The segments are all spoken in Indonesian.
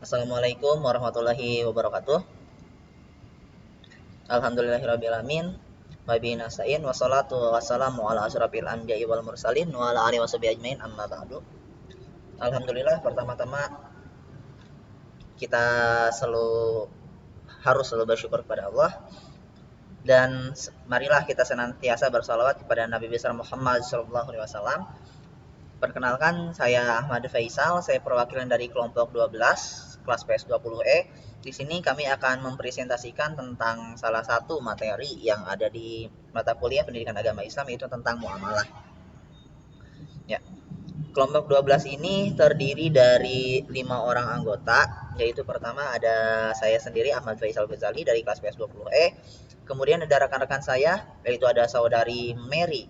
Assalamualaikum warahmatullahi wabarakatuh. Alhamdulillahirrabbilalamin. Wabihi nasta'in wassalatu wassalamu ala asyrafil anbiya'i wal mursalin wa ala alihi washabihi ajmain amma ba'du. Alhamdulillah, pertama-tama kita harus selalu bersyukur kepada Allah, dan marilah kita senantiasa bersalawat kepada Nabi besar Muhammad SAW. Perkenalkan, saya Ahmad Faisal, saya perwakilan dari kelompok 12 kelas PS20E. Di sini kami akan mempresentasikan tentang salah satu materi yang ada di mata kuliah Pendidikan Agama Islam, yaitu tentang muamalah. Ya. Kelompok 12 ini terdiri dari 5 orang anggota, yaitu pertama ada saya sendiri Ahmad Faisal Ghazali dari kelas PS20E. Kemudian ada rekan-rekan saya, yaitu ada saudari Mary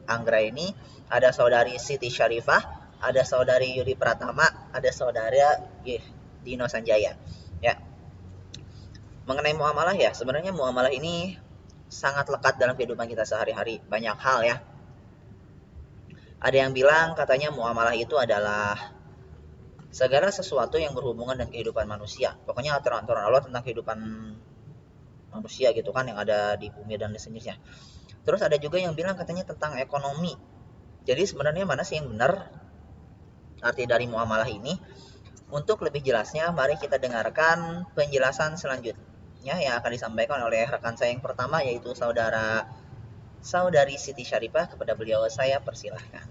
Anggraini, ada saudari Siti Syarifah, ada saudari Yudi Pratama, ada saudara Dino Sanjaya. Ya. Mengenai muamalah, ya, sebenarnya muamalah ini sangat lekat dalam kehidupan kita sehari-hari. Banyak hal, ya. Ada yang bilang katanya muamalah itu adalah segala sesuatu yang berhubungan dengan kehidupan manusia. Pokoknya aturan-aturan Allah tentang kehidupan manusia gitu kan, yang ada di bumi dan di sejenisnya. Terus ada juga yang bilang katanya tentang ekonomi. Jadi sebenarnya mana sih yang benar arti dari muamalah ini? Untuk lebih jelasnya, mari kita dengarkan penjelasan selanjutnya yang akan disampaikan oleh rekan saya yang pertama, yaitu saudari Siti Syarifah. Kepada beliau saya persilahkan.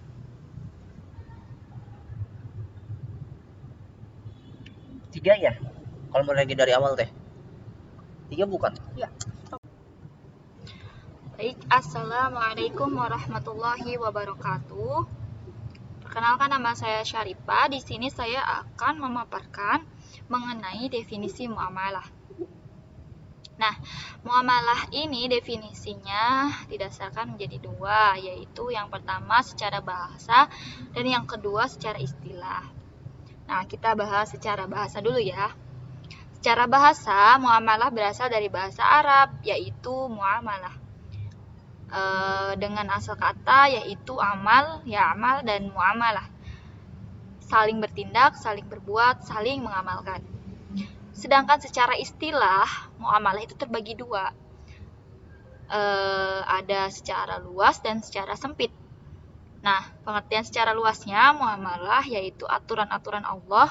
Tiga ya? Kalau mulai lagi dari awal teh. Tiga bukan? Ya. Baik, Assalamualaikum warahmatullahi wabarakatuh. Perkenalkan, nama saya Syarifah. Di sini saya akan memaparkan mengenai definisi muamalah. Nah, muamalah ini definisinya didasarkan menjadi dua, yaitu yang pertama secara bahasa dan yang kedua secara istilah. Nah, kita bahas secara bahasa dulu ya. Secara bahasa, muamalah berasal dari bahasa Arab, yaitu muamalah. Dengan asal kata yaitu amal, ya'mal, dan muamalah. Saling bertindak, saling berbuat, saling mengamalkan. Sedangkan secara istilah, muamalah itu terbagi dua. Ada secara luas dan secara sempit. Nah, pengertian secara luasnya, muamalah yaitu aturan-aturan Allah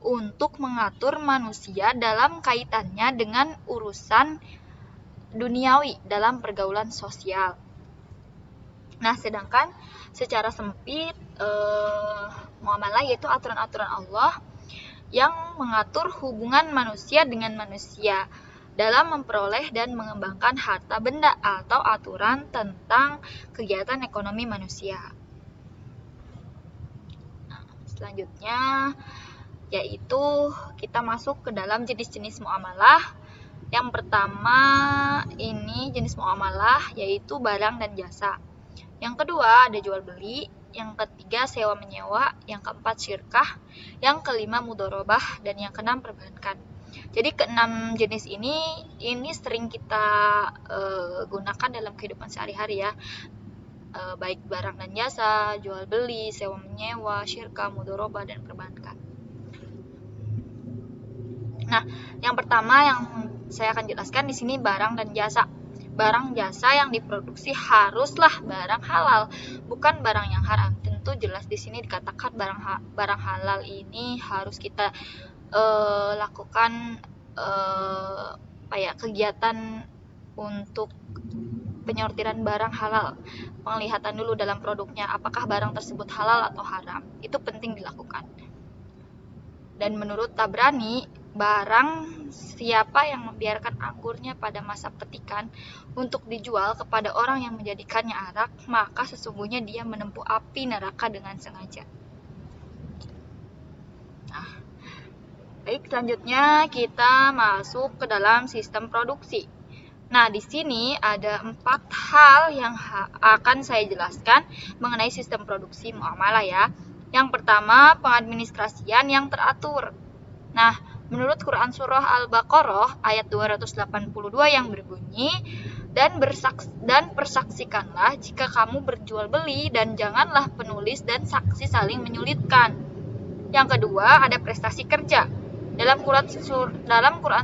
untuk mengatur manusia dalam kaitannya dengan urusan duniawi dalam pergaulan sosial. Nah, sedangkan secara sempit, muamalah yaitu aturan-aturan Allah yang mengatur hubungan manusia dengan manusia dalam memperoleh dan mengembangkan harta benda atau aturan tentang kegiatan ekonomi manusia. Nah, selanjutnya yaitu kita masuk ke dalam jenis-jenis muamalah. Yang pertama ini jenis muamalah yaitu barang dan jasa. Yang kedua ada jual beli. Yang ketiga sewa menyewa. Yang keempat syirkah. Yang kelima mudharabah. Dan yang keenam perbankan. Jadi keenam jenis ini sering kita gunakan dalam kehidupan sehari-hari ya. Baik barang dan jasa, jual beli, sewa menyewa, syirkah, mudharabah, dan perbankan. Nah, yang pertama yang saya akan jelaskan di sini barang dan jasa. Barang jasa yang diproduksi haruslah barang halal, bukan barang yang haram. Tentu jelas di sini dikatakan barang halal ini harus kita lakukan kegiatan untuk penyortiran barang halal. Penglihatan dulu dalam produknya apakah barang tersebut halal atau haram. Itu penting dilakukan. Dan menurut Tabrani, barang siapa yang membiarkan anggurnya pada masa petikan untuk dijual kepada orang yang menjadikannya arak, maka sesungguhnya dia menempuh api neraka dengan sengaja. Nah, baik, selanjutnya kita masuk ke dalam sistem produksi. Nah, di sini ada 4 hal yang akan saya jelaskan mengenai sistem produksi muamalah ya. Yang pertama, pengadministrasian yang teratur. Nah, menurut Quran Surah Al-Baqarah ayat 282 yang berbunyi, dan persaksikanlah jika kamu berjual beli, dan janganlah penulis dan saksi saling menyulitkan. Yang kedua, ada prestasi kerja. Dalam Quran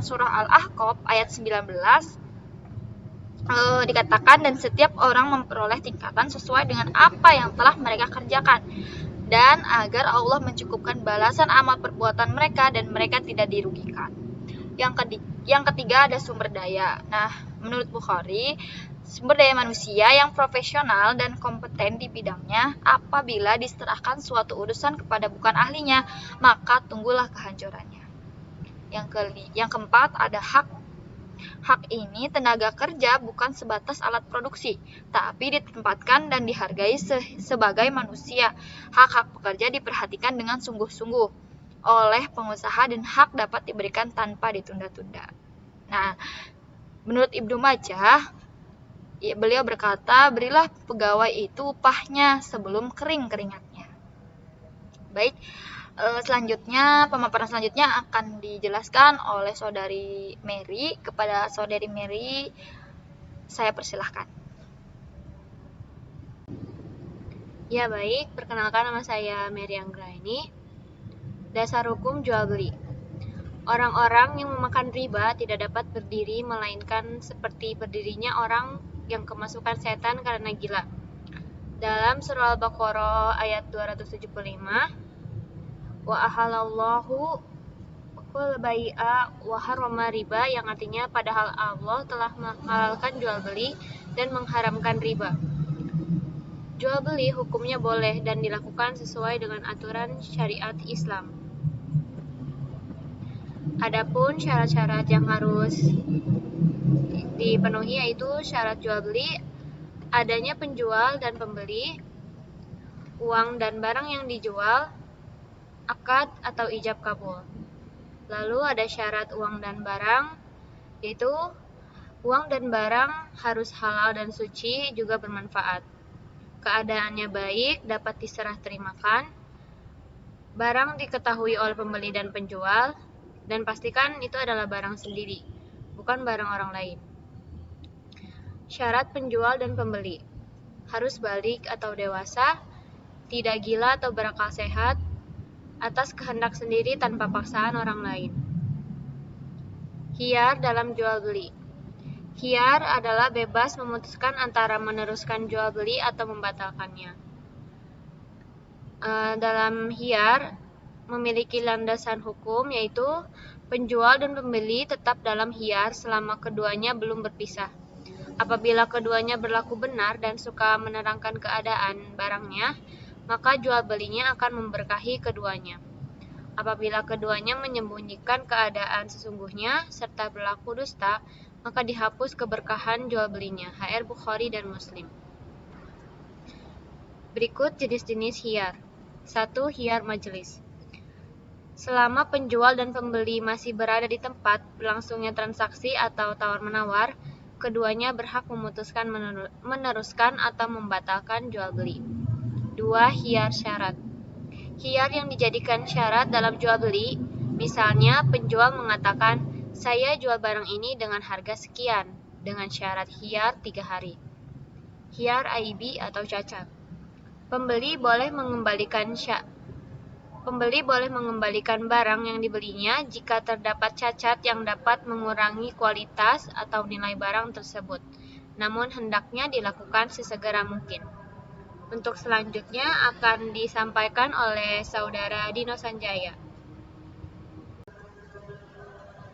surah Al-Ahqaf ayat 19 dikatakan, dan setiap orang memperoleh tingkatan sesuai dengan apa yang telah mereka kerjakan, dan agar Allah mencukupkan balasan amal perbuatan mereka dan mereka tidak dirugikan. Yang ketiga ada sumber daya. Nah, menurut Bukhari, sumber daya manusia yang profesional dan kompeten di bidangnya, apabila diserahkan suatu urusan kepada bukan ahlinya, maka tunggulah kehancurannya. Yang keempat ada hak. Hak ini tenaga kerja bukan sebatas alat produksi, tapi ditempatkan dan dihargai sebagai manusia. Hak-hak pekerja diperhatikan dengan sungguh-sungguh oleh pengusaha dan hak dapat diberikan tanpa ditunda-tunda. Nah, menurut Ibnu Majah, beliau berkata, berilah pegawai itu upahnya sebelum kering keringatnya. Baik, pemaparan selanjutnya akan dijelaskan oleh saudari Mary. Kepada saudari Mary, saya persilahkan. Ya baik, perkenalkan nama saya Mary Anggraini. Dasar hukum jual beli. Orang-orang yang memakan riba tidak dapat berdiri melainkan seperti berdirinya orang yang kemasukan setan karena gila. Dalam surah Al-Baqarah ayat 275, wa ahalallahu kul bai'a wa harrama riba, yang artinya padahal Allah telah menghalalkan jual beli dan mengharamkan riba. Jual beli hukumnya boleh dan dilakukan sesuai dengan aturan syariat Islam. Adapun syarat-syarat yang harus dipenuhi yaitu syarat jual beli, adanya penjual dan pembeli, uang dan barang yang dijual, akad atau ijab kabul. Lalu ada syarat uang dan barang, yaitu uang dan barang harus halal dan suci, juga bermanfaat. Keadaannya baik, dapat diserah terimakan. Barang diketahui oleh pembeli dan penjual, dan pastikan itu adalah barang sendiri, bukan barang orang lain. Syarat penjual dan pembeli harus balik atau dewasa, tidak gila atau berakal sehat, atas kehendak sendiri tanpa paksaan orang lain. Khiyar dalam jual beli. Khiyar adalah bebas memutuskan antara meneruskan jual beli atau membatalkannya. Dalam khiyar memiliki landasan hukum, yaitu penjual dan pembeli tetap dalam khiyar selama keduanya belum berpisah. Apabila keduanya berlaku benar dan suka menerangkan keadaan barangnya, maka jual belinya akan memberkahi keduanya. Apabila keduanya menyembunyikan keadaan sesungguhnya serta berlaku dusta, maka dihapus keberkahan jual belinya. HR Bukhari dan Muslim. Berikut jenis-jenis khiyar. 1. Khiyar majelis. Selama penjual dan pembeli masih berada di tempat berlangsungnya transaksi atau tawar-menawar, keduanya berhak memutuskan meneruskan atau membatalkan jual beli. 2. Khiyar syarat. Khiyar yang dijadikan syarat dalam jual beli, misalnya penjual mengatakan, saya jual barang ini dengan harga sekian, dengan syarat khiyar 3 hari. Khiyar aibi atau cacat. Pembeli boleh mengembalikan barang yang dibelinya jika terdapat cacat yang dapat mengurangi kualitas atau nilai barang tersebut, namun hendaknya dilakukan sesegera mungkin. Untuk selanjutnya akan disampaikan oleh Saudara Dino Sanjaya.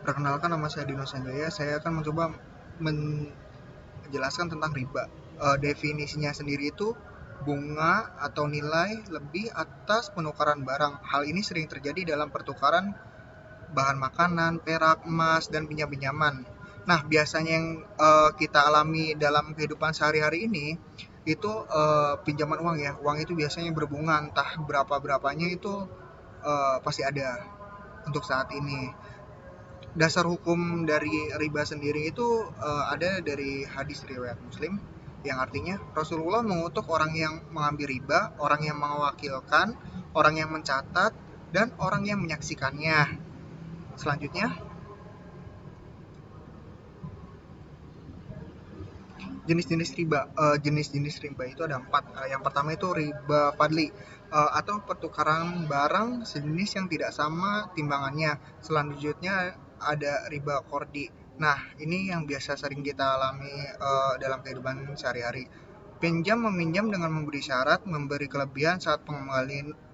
Perkenalkan, nama saya Dino Sanjaya. Saya akan mencoba menjelaskan tentang riba. Definisinya sendiri itu bunga atau nilai lebih atas penukaran barang. Hal ini sering terjadi dalam pertukaran bahan makanan, perak, emas, dan pinjam-pinjaman. Nah, biasanya yang kita alami dalam kehidupan sehari-hari ini itu pinjaman uang ya. Uang itu biasanya berbunga, entah berapa-berapanya itu pasti ada untuk saat ini. Dasar hukum dari riba sendiri itu ada dari hadis riwayat Muslim, yang artinya Rasulullah mengutuk orang yang mengambil riba, orang yang mewakilkan, orang yang mencatat, dan orang yang menyaksikannya. Selanjutnya, jenis-jenis riba. Jenis-jenis riba itu ada 4. Yang pertama itu riba fadli, atau pertukaran barang sejenis yang tidak sama timbangannya. Selanjutnya ada riba kordi. Nah, ini yang biasa sering kita alami dalam kehidupan sehari-hari. Pinjam meminjam dengan memberi syarat, memberi kelebihan saat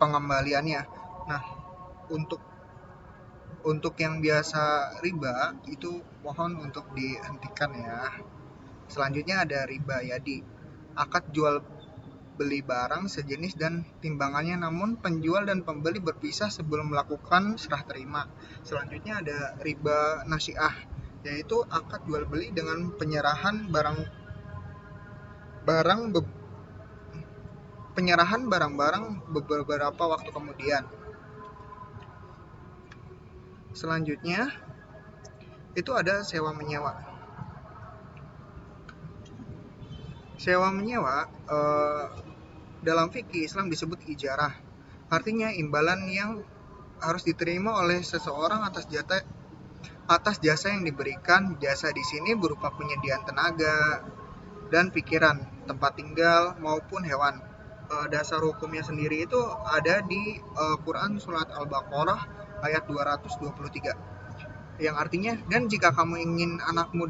pengembaliannya. Nah, untuk yang biasa riba itu mohon untuk dihentikan ya. Selanjutnya ada riba yadi, akad jual beli barang sejenis dan timbangannya, namun penjual dan pembeli berpisah sebelum melakukan serah terima. Selanjutnya ada riba nasiah, yaitu akad jual beli dengan penyerahan barang-barang beberapa waktu kemudian. Selanjutnya itu ada sewa menyewa. Sewa menyewa dalam fikih Islam disebut ijarah. Artinya imbalan yang harus diterima oleh seseorang atas jasa yang diberikan. Jasa di sini berupa penyediaan tenaga dan pikiran, tempat tinggal maupun hewan. Dasar hukumnya sendiri itu ada di Quran surat Al-Baqarah ayat 223, yang artinya, dan jika kamu ingin anakmu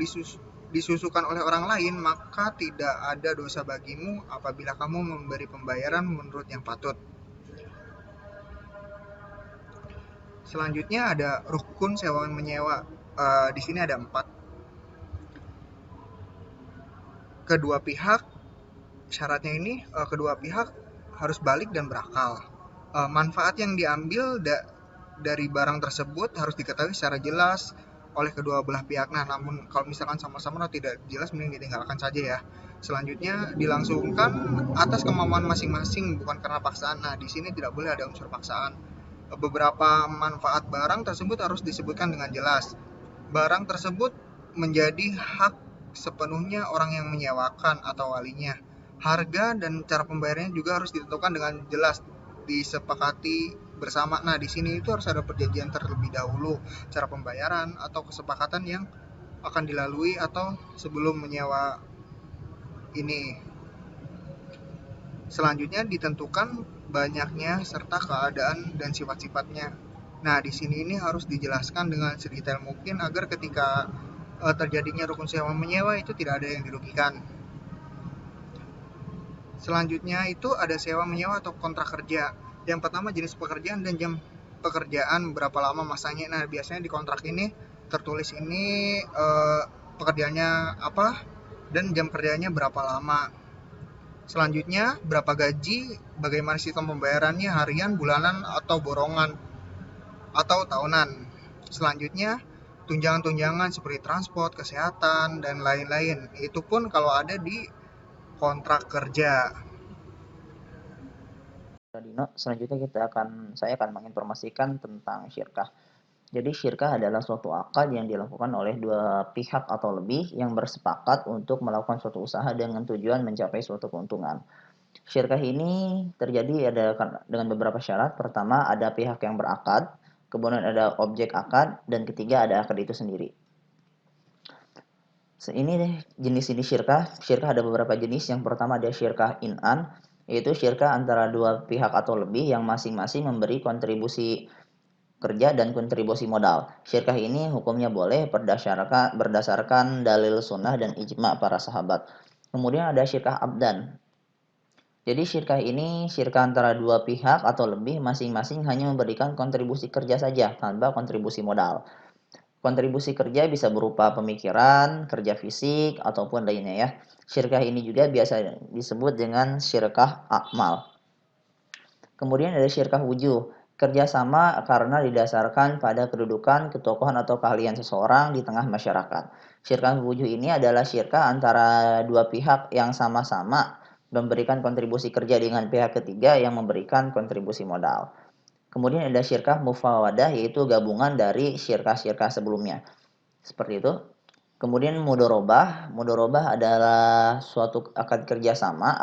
disusukan oleh orang lain, maka tidak ada dosa bagimu apabila kamu memberi pembayaran menurut yang patut. Selanjutnya ada rukun sewa menyewa. Di sini ada 4. Syaratnya ini kedua pihak harus balik dan berakal. Manfaat yang diambil dari barang tersebut harus diketahui secara jelas oleh kedua belah pihak. Nah, namun kalau misalkan sama-sama tidak jelas, mending ditinggalkan saja ya. Selanjutnya dilangsungkan atas kemauan masing-masing, bukan karena paksaan. Nah, di sini tidak boleh ada unsur paksaan. Beberapa manfaat barang tersebut harus disebutkan dengan jelas. Barang tersebut menjadi hak sepenuhnya orang yang menyewakan atau walinya. Harga dan cara pembayarannya juga harus ditentukan dengan jelas, disepakati bersama. Nah, di sini itu harus ada perjanjian terlebih dahulu, cara pembayaran atau kesepakatan yang akan dilalui atau sebelum menyewa ini. Selanjutnya ditentukan banyaknya serta keadaan dan sifat-sifatnya. Nah, di sini ini harus dijelaskan dengan sedetail mungkin agar ketika terjadinya rukun sewa menyewa itu tidak ada yang dirugikan. Selanjutnya itu ada sewa menyewa atau kontrak kerja. Yang pertama jenis pekerjaan dan jam pekerjaan, berapa lama masanya. Nah, biasanya di kontrak ini tertulis ini pekerjaannya apa dan jam kerjanya berapa lama. Selanjutnya berapa gaji, bagaimana sistem pembayarannya, harian, bulanan, atau borongan, atau tahunan. Selanjutnya tunjangan-tunjangan seperti transport, kesehatan, dan lain-lain. Itu pun kalau ada di kontrak kerja. Dino, selanjutnya saya akan menginformasikan tentang syirkah. Jadi syirkah adalah suatu akad yang dilakukan oleh dua pihak atau lebih yang bersepakat untuk melakukan suatu usaha dengan tujuan mencapai suatu keuntungan. Syirkah ini terjadi dengan beberapa syarat. Pertama, ada pihak yang berakad, kemudian ada objek akad, dan ketiga ada akad itu sendiri. Ini deh jenis-jenis syirkah. Syirkah ada beberapa jenis. Yang pertama ada syirkah in'an, yaitu syirkah antara dua pihak atau lebih yang masing-masing memberi kontribusi kerja dan kontribusi modal. Syirkah ini hukumnya boleh berdasarkan dalil sunnah dan ijma para sahabat. Kemudian ada syirkah abdan. Jadi syirkah ini syirkah antara dua pihak atau lebih masing-masing hanya memberikan kontribusi kerja saja tanpa kontribusi modal. Kontribusi kerja bisa berupa pemikiran, kerja fisik, ataupun lainnya ya. Syirkah ini juga biasa disebut dengan syirkah akmal. Kemudian ada syirkah wujuh, kerjasama karena didasarkan pada kedudukan, ketokohan, atau keahlian seseorang di tengah masyarakat. Syirkah wujuh ini adalah syirkah antara dua pihak yang sama-sama memberikan kontribusi kerja dengan pihak ketiga yang memberikan kontribusi modal. Kemudian ada syirkah mufawadah, yaitu gabungan dari syirkah-syirkah sebelumnya. Seperti itu. Kemudian mudorobah adalah suatu akad kerjasama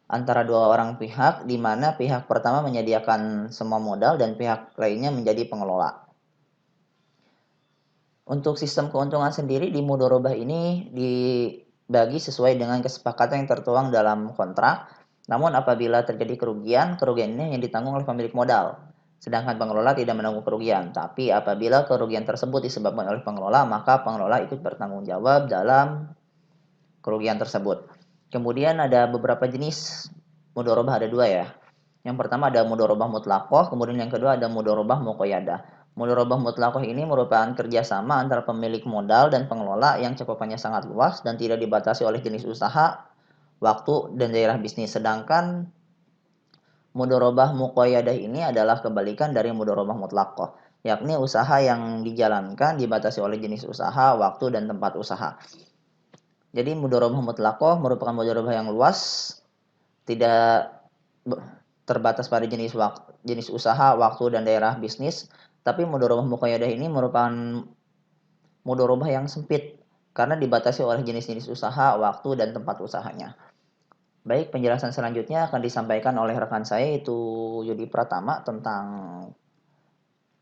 antara dua orang pihak, di mana pihak pertama menyediakan semua modal dan pihak lainnya menjadi pengelola. Untuk sistem keuntungan sendiri di mudharabah ini dibagi sesuai dengan kesepakatan yang tertuang dalam kontrak. Namun apabila terjadi kerugian, kerugian ini yang ditanggung oleh pemilik modal. Sedangkan pengelola tidak menanggung kerugian. Tapi apabila kerugian tersebut disebabkan oleh pengelola, maka pengelola ikut bertanggung jawab dalam kerugian tersebut. Kemudian ada beberapa jenis mudharabah, ada dua ya. Yang pertama ada mudharabah mutlaqah, kemudian yang kedua ada mudharabah muqayyadah. Mudharabah mutlaqah ini merupakan kerjasama antara pemilik modal dan pengelola yang cakupannya sangat luas dan tidak dibatasi oleh jenis usaha, waktu, dan daerah bisnis. Sedangkan mudharabah muqayyadah ini adalah kebalikan dari mudharabah mutlaqah, yakni usaha yang dijalankan dibatasi oleh jenis usaha, waktu, dan tempat usaha. Jadi mudharabah mutlaqah merupakan mudharabah yang luas, tidak terbatas pada jenis usaha, waktu, dan daerah bisnis. Tapi mudharabah muqayyadah ini merupakan mudharabah yang sempit karena dibatasi oleh jenis-jenis usaha, waktu, dan tempat usahanya. Baik, penjelasan selanjutnya akan disampaikan oleh rekan saya yaitu Yudi Pratama tentang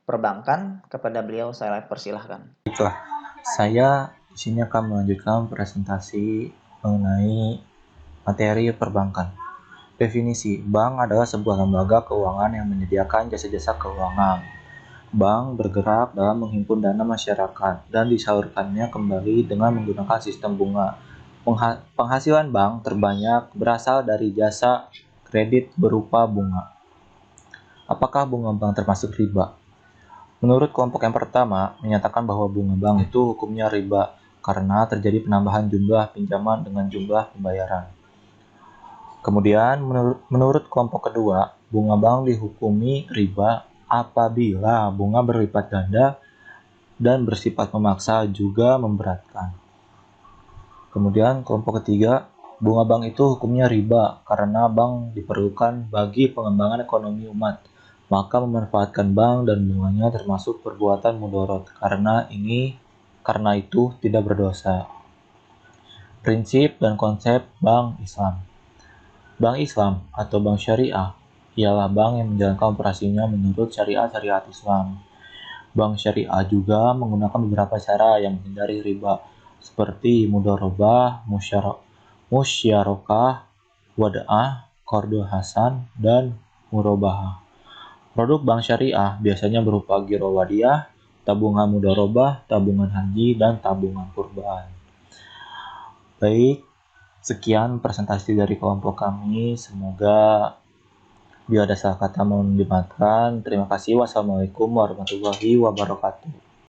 perbankan. Kepada beliau saya persilahkan. Baiklah, saya di sini akan melanjutkan presentasi mengenai materi perbankan. Definisi, bank adalah sebuah lembaga keuangan yang menyediakan jasa-jasa keuangan. Bank bergerak dalam menghimpun dana masyarakat dan disalurkannya kembali dengan menggunakan sistem bunga. Penghasilan bank terbanyak berasal dari jasa kredit berupa bunga. Apakah bunga bank termasuk riba? Menurut kelompok yang pertama, menyatakan bahwa bunga bank itu hukumnya riba karena terjadi penambahan jumlah pinjaman dengan jumlah pembayaran. Kemudian, menurut kelompok kedua, bunga bank dihukumi riba apabila bunga berlipat ganda dan bersifat memaksa juga memberatkan. Kemudian, kelompok ketiga, bunga bank itu hukumnya riba karena bank diperlukan bagi pengembangan ekonomi umat. Maka memanfaatkan bank dan bunganya termasuk perbuatan mudorot karena itu tidak berdosa. Prinsip dan konsep bank Islam. Bank Islam atau bank syariah ialah bank yang menjalankan operasinya menurut syariat Islam. Bank syariah juga menggunakan beberapa cara yang menghindari riba seperti mudharabah, musyarakah, wada'ah, qardu hasan, dan murabahah. Produk bank syariah biasanya berupa giro wadiyah, tabungan mudharabah, tabungan haji, dan tabungan kurban. Baik, sekian presentasi dari kelompok kami. Semoga bila ada salah kata mohon dimaafkan. Terima kasih. Wassalamualaikum warahmatullahi wabarakatuh.